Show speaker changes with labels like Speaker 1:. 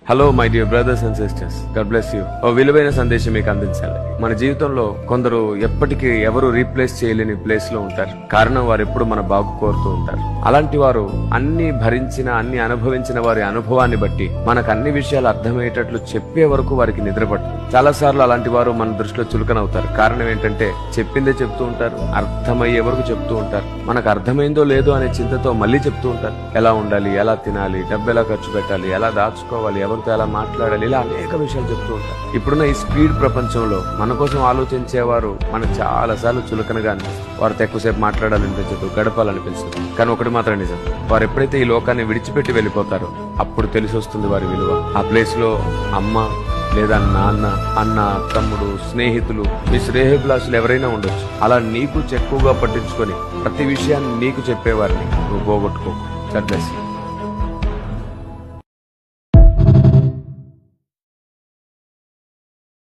Speaker 1: Hello my dear brothers and sisters, God bless you. ఓ విలువైన సందేశం మీకు అందించాలి. మన జీవితంలో కొందరు ఎప్పటికీ ఎవరు రీప్లేస్ చేయలేని ప్లేస్ లో ఉంటారు. కారణం వారు ఎప్పుడు మన బాగు కోరుతూ ఉంటారు. అలాంటి వారు అన్ని భరించిన, అన్ని అనుభవించిన వారి అనుభవాన్ని బట్టి మనకు అన్ని విషయాలు అర్థమయ్యేటట్లు చెప్పే వరకు వారికి నిద్రపట్టు. చాలా సార్లు అలాంటి వారు మన దృష్టిలో చులకనవుతారు. కారణం ఏంటంటే చెప్పిందే చెప్తూ ఉంటారు, అర్థమయ్యే వరకు చెప్తూ ఉంటారు. మనకు అర్థమైందో లేదో అనే చింతతో మళ్ళీ చెప్తూ ఉంటారు. ఎలా ఉండాలి, ఎలా తినాలి, డబ్బు ఎలా ఖర్చు పెట్టాలి, ఎలా దాచుకోవాలి, ఎవరితో ఎలా మాట్లాడాలి, ఇలా అనేక విషయాలు చెప్తూ ఉంటారు. ఇప్పుడున్న ఈ స్పీడ్ ప్రపంచంలో మన కోసం ఆలోచించేవారు మనకు చాలా సార్లు చులకనగా అనిపిస్తుంది. వారితో ఎక్కువసేపు మాట్లాడాలనిపించదు, గడపాలనిపించదు. కానీ ఒకటి మాత్రం నిజం, వారు ఎప్పుడైతే ఈ లోకాన్ని విడిచిపెట్టి వెళ్ళిపోతారో అప్పుడు తెలిసి వస్తుంది వారి విలువ. ఆ ప్లేస్ లో అమ్మ లేదా నాన్న, అన్న, తమ్ముడు, స్నేహితులు, మీ శ్రేయోభిలాషులు ఎవరైనా ఉండొచ్చు. అలా నీకు ఎక్కువగా పట్టించుకొని ప్రతి విషయాన్ని నీకు చెప్పేవారిని నువ్వు పోగొట్టుకో. God bless you.